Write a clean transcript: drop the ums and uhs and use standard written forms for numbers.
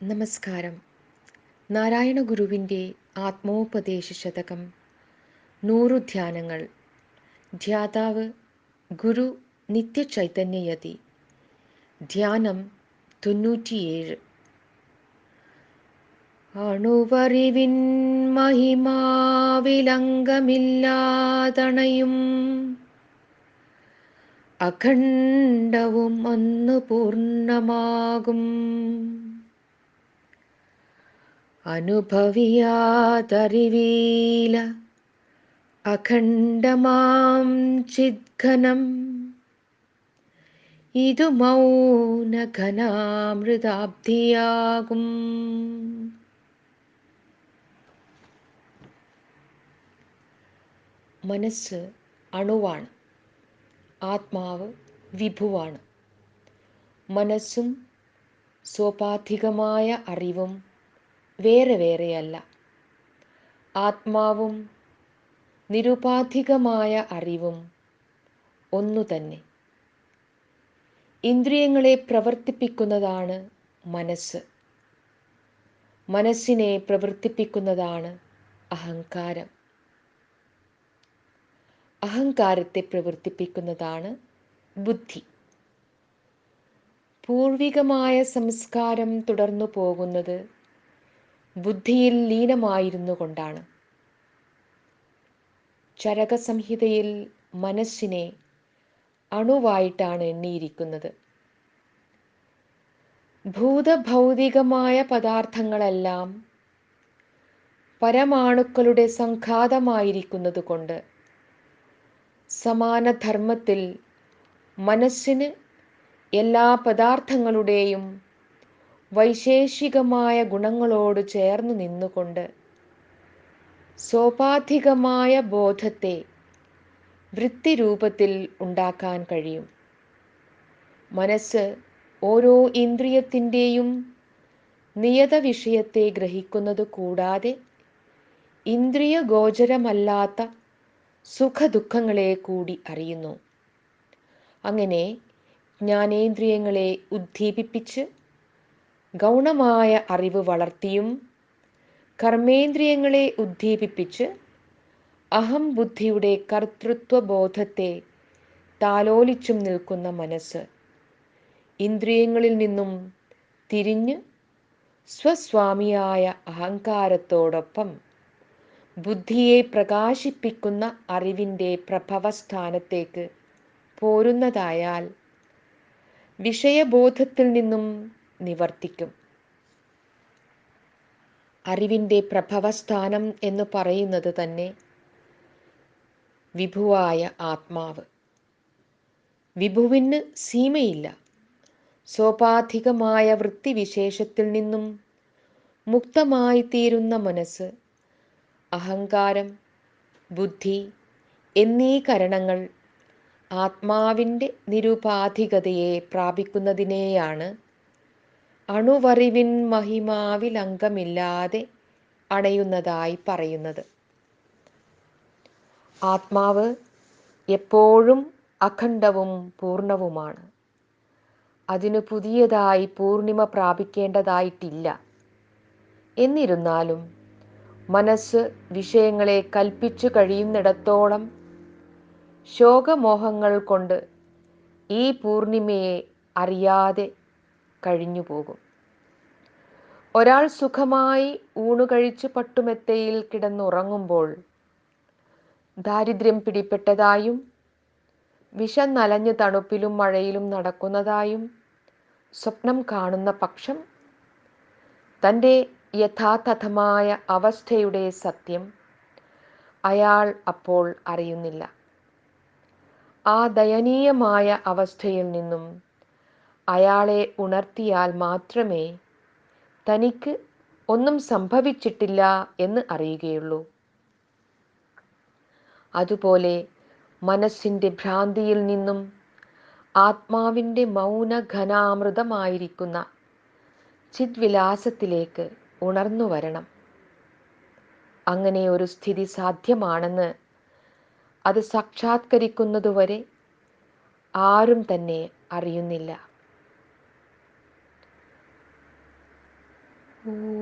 നമസ്കാരം. നാരായണ ഗുരുവിൻ്റെ ആത്മോപദേശ ശതകം 100 ധ്യാനങ്ങൾ. ധ്യാതാവ് ഗുരു നിത്യചൈതന്യയതി. ധ്യാനം 97. അണുവറിവിൻ മഹിമാവിലംഗമില്ലാതണയും അഖണ്ഡവും അന്നു പൂർണ്ണമാകും. അനുഭവിയാതറിവീല അഖണ്ഡമാം ചിദ്ഘനം, ഇതു മൗനഘനാമൃതാബ്ധിയാകും. മനസ്സ് അണുവാണ്, ആത്മാവ് വിഭുവാണ്. മനസ്സും സോപാധികമായ അറിവും വേറെ വേറെയല്ല. ആത്മാവും നിരുപാധികമായ അറിവും ഒന്നു തന്നെ. ഇന്ദ്രിയങ്ങളെ പ്രവർത്തിപ്പിക്കുന്നതാണ് മനസ്സ്. മനസ്സിനെ പ്രവർത്തിപ്പിക്കുന്നതാണ് അഹങ്കാരം. അഹങ്കാരത്തെ പ്രവർത്തിപ്പിക്കുന്നതാണ് ബുദ്ധി. പൂർവികമായ സംസ്കാരം തുടർന്നു പോകുന്നത് ബുദ്ധിയിൽ ലീനമായിരുന്നു കൊണ്ടാണ്. ചരകസംഹിതയിൽ മനസ്സിനെ അണുവായിട്ടാണ് എണ്ണിയിരിക്കുന്നത്. ഭൂതഭൗതികമായ പദാർത്ഥങ്ങളെല്ലാം പരമാണുക്കളുടെ സംഘാതമായിരിക്കുന്നത് കൊണ്ട് സമാനധർമ്മത്തിൽ മനസ്സിന് എല്ലാ പദാർത്ഥങ്ങളുടെയും വൈശേഷികമായ ഗുണങ്ങളോട് ചേർന്നു നിന്നുകൊണ്ട് സോപാധികമായ ബോധത്തെ വൃത്തിരൂപത്തിൽ ഉണ്ടാക്കാൻ കഴിയും. മനസ്സ് ഓരോ ഇന്ദ്രിയത്തിൻ്റെയും നിയത വിഷയത്തെ ഗ്രഹിക്കുന്നത് കൂടാതെ ഇന്ദ്രിയ ഗോചരമല്ലാത്ത സുഖദുഃഖങ്ങളെ കൂടി അറിയുന്നു. അങ്ങനെ ജ്ഞാനേന്ദ്രിയങ്ങളെ ഉദ്ദീപിപ്പിച്ച് ഗൗണമായ അറിവ് വളർത്തിയും കർമ്മേന്ദ്രിയങ്ങളെ ഉദ്ദീപിപ്പിച്ച് അഹം ബുദ്ധിയുടെ കർത്തൃത്വബോധത്തെ താലോലിച്ചും നിൽക്കുന്ന മനസ്സ് ഇന്ദ്രിയങ്ങളിൽ നിന്നും തിരിഞ്ഞ് സ്വസ്വാമിയായ അഹങ്കാരത്തോടൊപ്പം ബുദ്ധിയെ പ്രകാശിപ്പിക്കുന്ന അറിവിൻ്റെ പ്രഭവസ്ഥാനത്തേക്ക് പോരുന്നതായാൽ വിഷയബോധത്തിൽ നിന്നും നിവർത്തിക്കും. അറിവിൻ്റെ പ്രഭവസ്ഥാനം എന്ന് പറയുന്നത് തന്നെ വിഭുവായ ആത്മാവ്. വിഭുവിന് സീമയില്ല. സോപാധികമായ വൃത്തിവിശേഷത്തിൽ നിന്നും മുക്തമായി തീരുന്ന മനസ്സ് അഹങ്കാരം, ബുദ്ധി എന്നീ കരണങ്ങൾ ആത്മാവിൻ്റെ നിരുപാധികതയെ പ്രാപിക്കുന്നതിനെയാണ് അണുവറിവിൻ മഹിമാവിലംഗമില്ലാതെ അണയുന്നതായി പറയുന്നത്. ആത്മാവ് എപ്പോഴും അഖണ്ഡവും പൂർണ്ണവുമാണ്. അതിനു പുതിയതായി പൂർണിമ പ്രാപിക്കേണ്ടതായിട്ടില്ല. എന്നിരുന്നാലും മനസ്സ് വിഷയങ്ങളെ കൽപ്പിച്ചു കഴിയുന്നിടത്തോളം ശോകമോഹങ്ങൾ കൊണ്ട് ഈ പൂർണിമയെ അറിയാതെ കഴിഞ്ഞു പോകും. ഒരാൾ സുഖമായി ഊണുകഴിച്ച് പട്ടുമെത്തയിൽ കിടന്നുറങ്ങുമ്പോൾ ദാരിദ്ര്യം പിടിപെട്ടതായും വിശന്നലഞ്ഞ് തണുപ്പിലും മഴയിലും നടക്കുന്നതായും സ്വപ്നം കാണുന്ന പക്ഷം തൻ്റെ യഥാതഥമായ അവസ്ഥയുടെ സത്യം അയാൾ അപ്പോൾ അറിയുന്നില്ല. ആ ദയനീയമായ അവസ്ഥയിൽ നിന്നും അയാളെ ഉണർത്തിയാൽ മാത്രമേ തനിക്ക് ഒന്നും സംഭവിച്ചിട്ടില്ല എന്ന് അറിയുകയുള്ളൂ. അതുപോലെ മനസ്സിൻ്റെ ഭ്രാന്തിയിൽ നിന്നും ആത്മാവിൻ്റെ മൗനഘനാമൃതമായിരിക്കുന്ന ചിദ്വിലാസത്തിലേക്ക് ഉണർന്നു വരണം. അങ്ങനെ ഒരു സ്ഥിതി സാധ്യമാണെന്ന് അത് സാക്ഷാത്കരിക്കുന്നതുവരെ ആരും തന്നെ അറിയുന്നില്ല. ഓം.